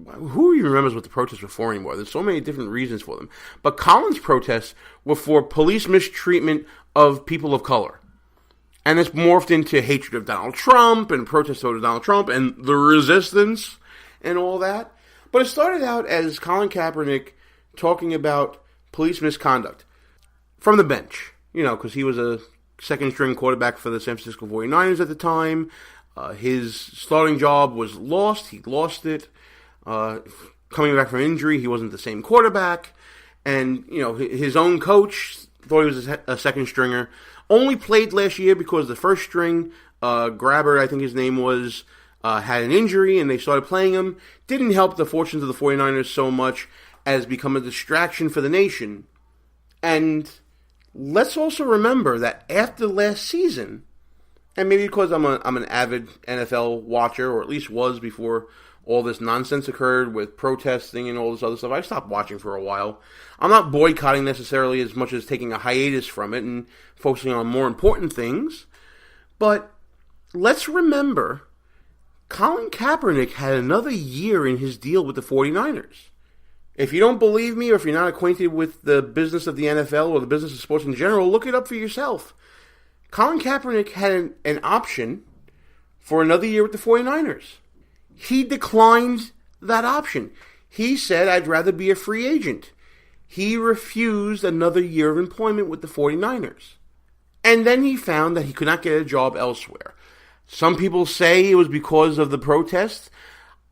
who even remembers what the protests were for anymore? There's so many different reasons for them. But Colin's protests were for police mistreatment of people of color. And it's morphed into hatred of Donald Trump and protests over Donald Trump and the resistance and all that. But it started out as Colin Kaepernick talking about police misconduct from the bench. You know, because he was a second-string quarterback for the San Francisco 49ers at the time. His starting job was lost. He lost it. Coming back from injury, he wasn't the same quarterback. And, you know, his own coach thought he was a second stringer. Only played last year because the first string, Grabber, I think his name was, had an injury and they started playing him. Didn't help the fortunes of the 49ers so much as become a distraction for the nation. And let's also remember that after last season, and maybe because I'm an avid NFL watcher, or at least was before all this nonsense occurred with protesting and all this other stuff, I stopped watching for a while. I'm not boycotting necessarily as much as taking a hiatus from it and focusing on more important things. But let's remember, Colin Kaepernick had another year in his deal with the 49ers. If you don't believe me, or if you're not acquainted with the business of the NFL or the business of sports in general, look it up for yourself. Colin Kaepernick had an option for another year with the 49ers. He declined that option. He said, I'd rather be a free agent. He refused another year of employment with the 49ers. And then he found that he could not get a job elsewhere. Some people say it was because of the protests.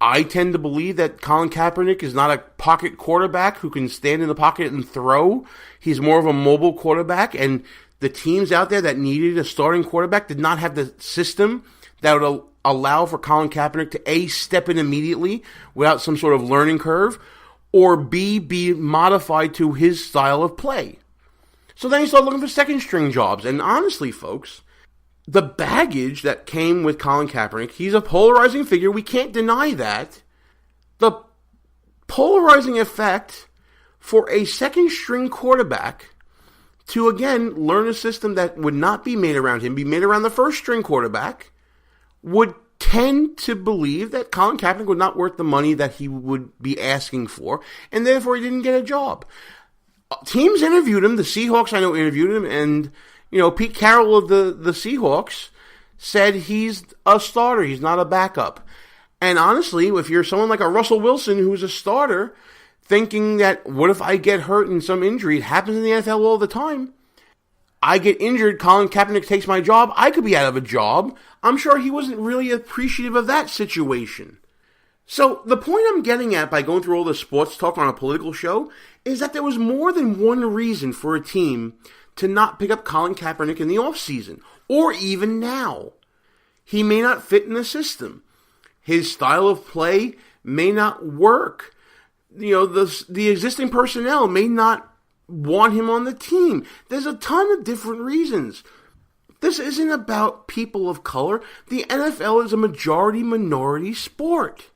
I tend to believe that Colin Kaepernick is not a pocket quarterback who can stand in the pocket and throw. He's more of a mobile quarterback, and the teams out there that needed a starting quarterback did not have the system that would allow for Colin Kaepernick to A, step in immediately without some sort of learning curve, or B, be modified to his style of play. So then he started looking for second string jobs, and honestly, folks, the baggage that came with Colin Kaepernick, he's a polarizing figure, we can't deny that. The polarizing effect for a second string quarterback to, again, learn a system that would not be made around him, be made around the first string quarterback, would tend to believe that Colin Kaepernick was not worth the money that he would be asking for, and therefore he didn't get a job. Teams interviewed him. The Seahawks, I know, interviewed him, and, you know, Pete Carroll of the Seahawks said he's a starter. He's not a backup. And honestly, if you're someone like a Russell Wilson who's a starter, thinking that, what if I get hurt in some injury? It happens in the NFL all the time. I get injured, Colin Kaepernick takes my job, I could be out of a job. I'm sure he wasn't really appreciative of that situation. So the point I'm getting at by going through all this sports talk on a political show is that there was more than one reason for a team to not pick up Colin Kaepernick in the offseason, or even now. He may not fit in the system. His style of play may not work. You know, the existing personnel may not want him on the team. There's a ton of different reasons. This isn't about people of color. The NFL is a majority-minority sport.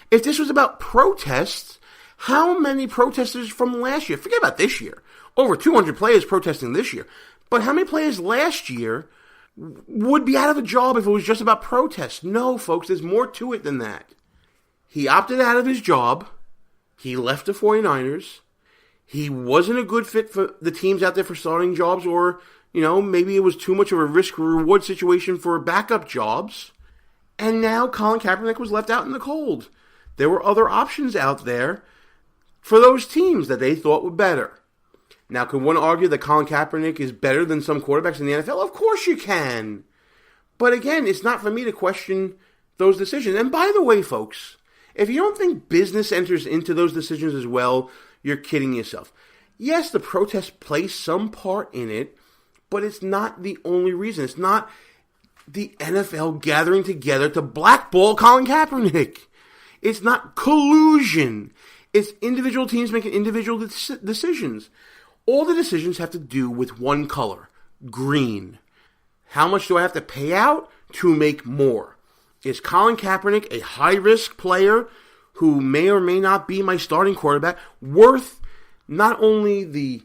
If this was about protests, how many protesters from last year, forget about this year, over 200 players protesting this year, but how many players last year would be out of a job if it was just about protests? No, folks, there's more to it than that. He opted out of his job. He left the 49ers. He wasn't a good fit for the teams out there for starting jobs, or, you know, maybe it was too much of a risk-reward situation for backup jobs. And now Colin Kaepernick was left out in the cold. There were other options out there for those teams that they thought were better. Now, can one argue that Colin Kaepernick is better than some quarterbacks in the NFL? Of course you can. But again, it's not for me to question those decisions. And by the way, folks, if you don't think business enters into those decisions as well, you're kidding yourself. Yes, the protests play some part in it, but it's not the only reason. It's not the NFL gathering together to blackball Colin Kaepernick. It's not collusion. It's individual teams making individual decisions. All the decisions have to do with one color, green. How much do I have to pay out to make more? Is Colin Kaepernick, a high-risk player who may or may not be my starting quarterback, worth not only the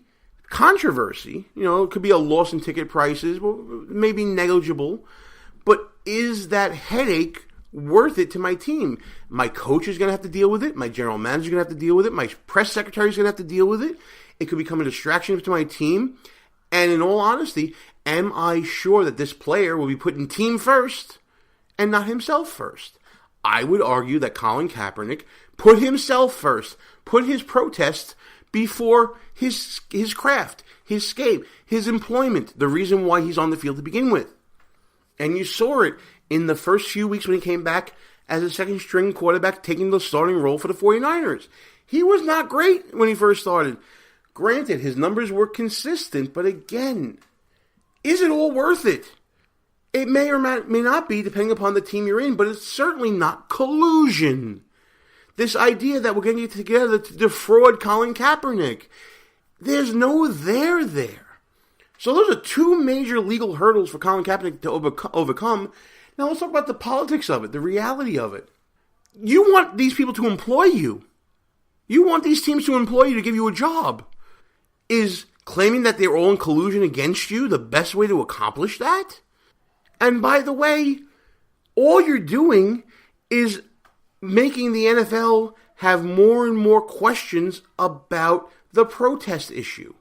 controversy, you know, it could be a loss in ticket prices, maybe negligible, but is that headache worth it to my team. My coach is going to have to deal with it. My general manager is going to have to deal with it. My press secretary is going to have to deal with it. It could become a distraction to my team. And in all honesty, am I sure that this player will be putting team first and not himself first? I would argue that Colin Kaepernick put himself first, put his protest before his craft, his escape, his employment, the reason why he's on the field to begin with. And you saw it in the first few weeks when he came back as a second-string quarterback taking the starting role for the 49ers. He was not great when he first started. Granted, his numbers were consistent, but again, is it all worth it? It may or may not be, depending upon the team you're in, but it's certainly not collusion. This idea that we're going to get together to defraud Colin Kaepernick, there's no there. So those are two major legal hurdles for Colin Kaepernick to overcome. Now let's talk about the politics of it, the reality of it. You want these people to employ you. You want these teams to employ you to give you a job. Is claiming that they're all in collusion against you the best way to accomplish that? And by the way, all you're doing is making the NFL have more and more questions about the protest issue.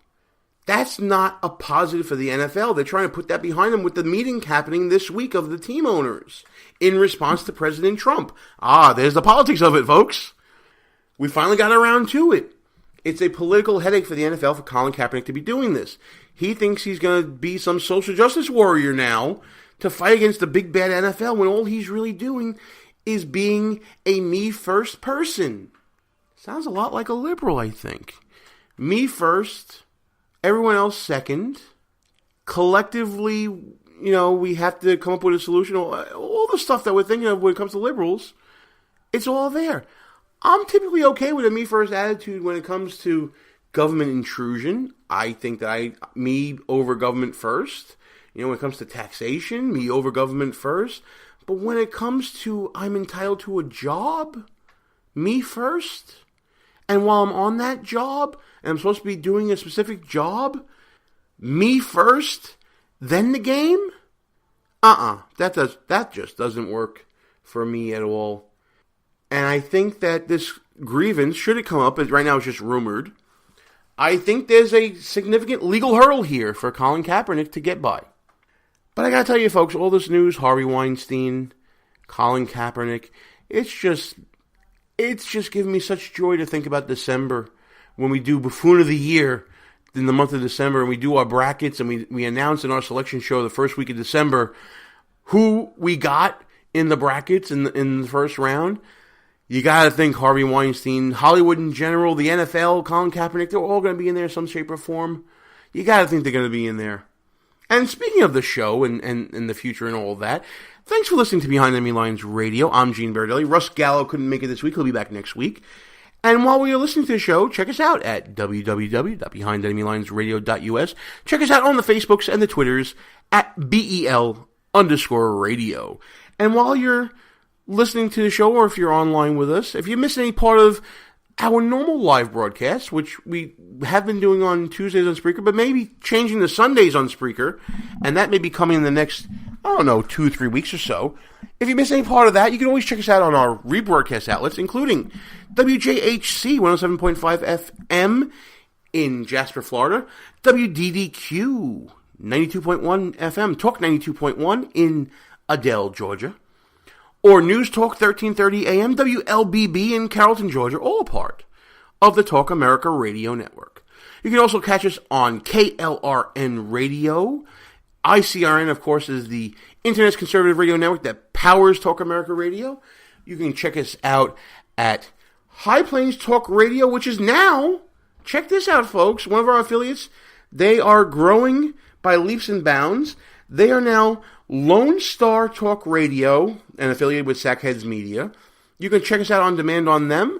That's not a positive for the NFL. They're trying to put that behind them with the meeting happening this week of the team owners in response to President Trump. There's the politics of it, folks. We finally got around to it. It's a political headache for the NFL for Colin Kaepernick to be doing this. He thinks he's going to be some social justice warrior now to fight against the big bad NFL when all he's really doing is being a me-first person. Sounds a lot like a liberal, I think. Me first, everyone else second. Collectively, we have to come up with a solution. All the stuff that we're thinking of when it comes to liberals, it's all there. I'm typically okay with a me-first attitude when it comes to government intrusion. I think that me over government first. When it comes to taxation, me over government first. But when it comes to I'm entitled to a job, me first. And while I'm on that job, and I'm supposed to be doing a specific job, me first, then the game? That just doesn't work for me at all. And I think that this grievance, should it come up, right now it's just rumored, I think there's a significant legal hurdle here for Colin Kaepernick to get by. But I gotta tell you, folks, all this news, Harvey Weinstein, Colin Kaepernick, it's just giving me such joy to think about December when we do Buffoon of the Year in the month of December and we do our brackets and we announce in our selection show the first week of December who we got in the brackets in the first round. You gotta think Harvey Weinstein, Hollywood in general, the NFL, Colin Kaepernick, they're all gonna be in there in some shape or form. You gotta think they're gonna be in there. And speaking of the show and the future and all of that, thanks for listening to Behind Enemy Lines Radio. I'm Gene Bardelli. Russ Gallo couldn't make it this week. He'll be back next week. And while we are listening to the show, check us out at www.behindenemylinesradio.us. Check us out on the Facebooks and the Twitters at BEL_radio. And while you're listening to the show, or if you're online with us, if you miss any part of our normal live broadcast, which we have been doing on Tuesdays on Spreaker, but maybe changing to Sundays on Spreaker, and that may be coming in the next, 2-3 weeks or so. If you miss any part of that, you can always check us out on our rebroadcast outlets, including WJHC 107.5 FM in Jasper, Florida, WDDQ 92.1 FM, Talk 92.1 in Adele, Georgia, or News Talk 1330 AM, WLBB in Carrollton, Georgia, all a part of the Talk America Radio Network. You can also catch us on KLRN Radio. ICRN, of course, is the Internet's conservative radio network that powers Talk America Radio. You can check us out at High Plains Talk Radio, which is now, check this out, folks, one of our affiliates. They are growing by leaps and bounds. They are now Lone Star Talk Radio, and affiliated with Sackheads Media. You can check us out on demand on them,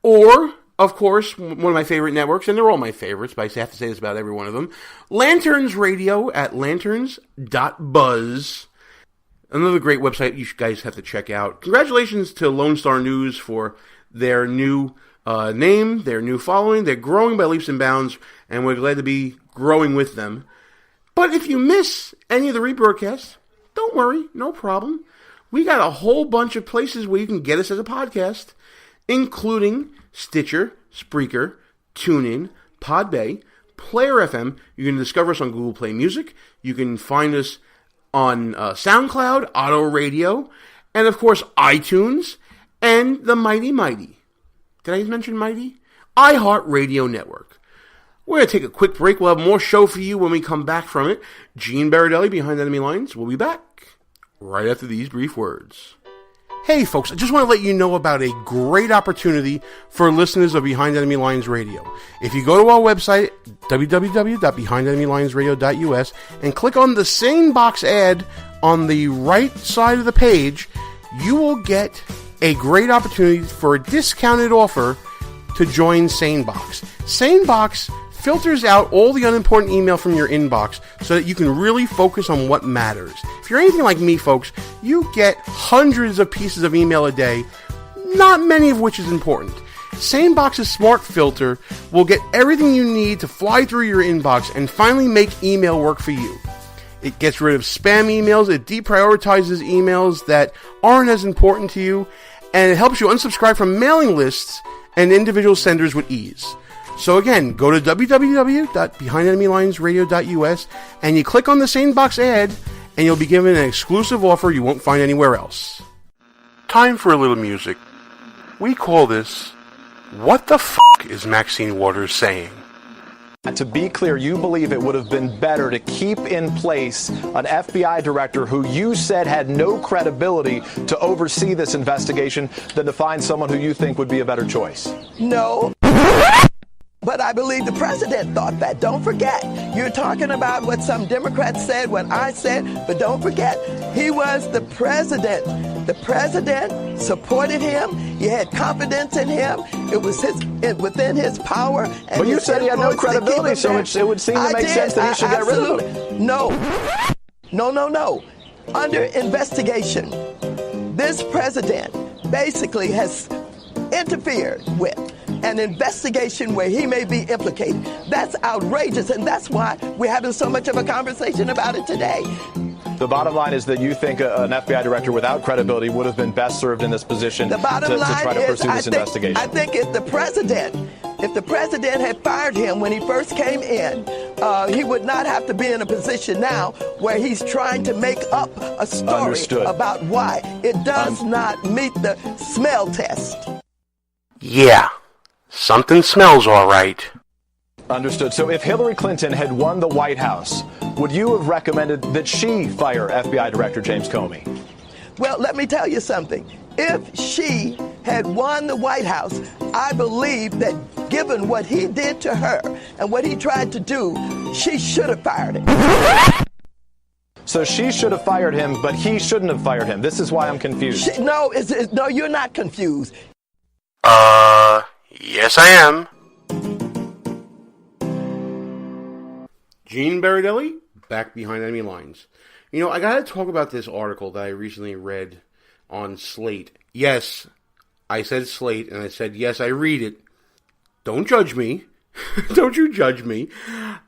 or, of course, one of my favorite networks, and they're all my favorites, but I have to say this about every one of them, Lanterns Radio at lanterns.buzz. Another great website you guys have to check out. Congratulations to Lone Star News for their new name, their new following. They're growing by leaps and bounds, and we're glad to be growing with them. But if you miss any of the rebroadcasts, don't worry, no problem. we got a whole bunch of places where you can get us as a podcast, including Stitcher, Spreaker, TuneIn, Podbay, Player FM. You can discover us on Google Play Music. You can find us on SoundCloud, Auto Radio, and of course iTunes, and the mighty. Did I mention mighty? iHeartRadio Network. We're going to take a quick break. We'll have more show for you when we come back from it. Gene Baradelli, Behind Enemy Lines, will be back right after these brief words. Hey folks, I just want to let you know about a great opportunity for listeners of Behind Enemy Lines Radio. If you go to our website, www.behindenemylinesradio.us, and click on the same box ad on the right side of the page, you will get a great opportunity for a discounted offer to join SaneBox. SaneBox filters out all the unimportant email from your inbox so that you can really focus on what matters. If you're anything like me, folks, you get hundreds of pieces of email a day, not many of which is important. SaneBox's smart filter will get everything you need to fly through your inbox and finally make email work for you. It gets rid of spam emails, it deprioritizes emails that aren't as important to you, and it helps you unsubscribe from mailing lists and individual senders with ease. So again, go to www.behindenemylinesradio.us and you click on the SaneBox ad and you'll be given an exclusive offer you won't find anywhere else. Time for a little music. We call this, What the F*** is Maxine Waters Saying? To be clear, you believe it would have been better to keep in place an FBI director who you said had no credibility to oversee this investigation than to find someone who you think would be a better choice? No. But I believe the president thought that. Don't forget. You're talking about what some Democrats said, what I said, but don't forget, he was the president. The president supported him. He had confidence in him. It was within his power. And but you said he had no credibility, so it would seem to make sense that he should get rid of him. No. Under investigation, this president basically has interfered with an investigation where he may be implicated. That's outrageous, and that's why we're having so much of a conversation about it today. The bottom line is that you think an FBI director without credibility would have been best served in this position to try to pursue this investigation. I think if the president had fired him when he first came in, he would not have to be in a position now where he's trying to make up a story about why. It does not meet the smell test. Yeah. Something smells all right. Understood. So if Hillary Clinton had won the White House, would you have recommended that she fire FBI Director James Comey? Well, let me tell you something. If she had won the White House, I believe that given what he did to her and what he tried to do, she should have fired him. So she should have fired him, but he shouldn't have fired him. This is why I'm confused. No, you're not confused. Yes, I am. Gene Baradelli, back behind enemy lines. You know, I gotta talk about this article that I recently read on Slate. Yes, I said Slate, and I said, yes, I read it. Don't judge me. Don't you judge me.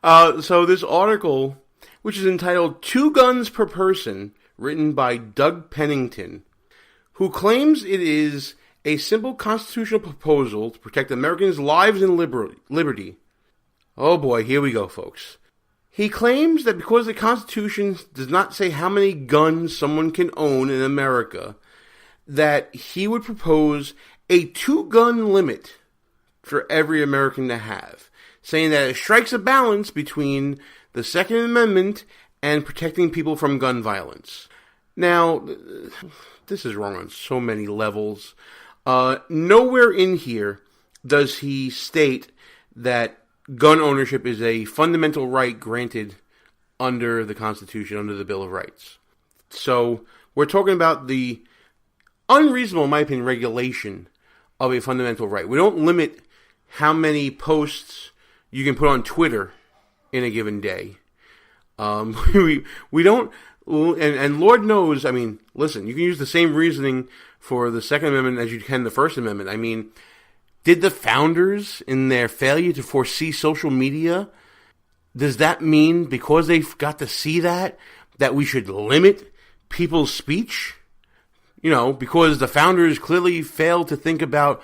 So this article, which is entitled 2 Guns Per Person, written by Doug Pennington, who claims it is a simple constitutional proposal to protect Americans' lives and liberty. Oh boy, here we go, folks. He claims that because the Constitution does not say how many guns someone can own in America, that he would propose a 2-gun limit for every American to have, saying that it strikes a balance between the Second Amendment and protecting people from gun violence. Now, this is wrong on so many levels. Nowhere in here does he state that gun ownership is a fundamental right granted under the Constitution, under the Bill of Rights. So we're talking about the unreasonable, in my opinion, regulation of a fundamental right. We don't limit how many posts you can put on Twitter in a given day. We don't, and Lord knows, I mean, listen, you can use the same reasoning for the Second Amendment as you can the First Amendment. I mean, did the founders, in their failure to foresee social media, does that mean because they've got to see that we should limit people's speech? because the founders clearly failed to think about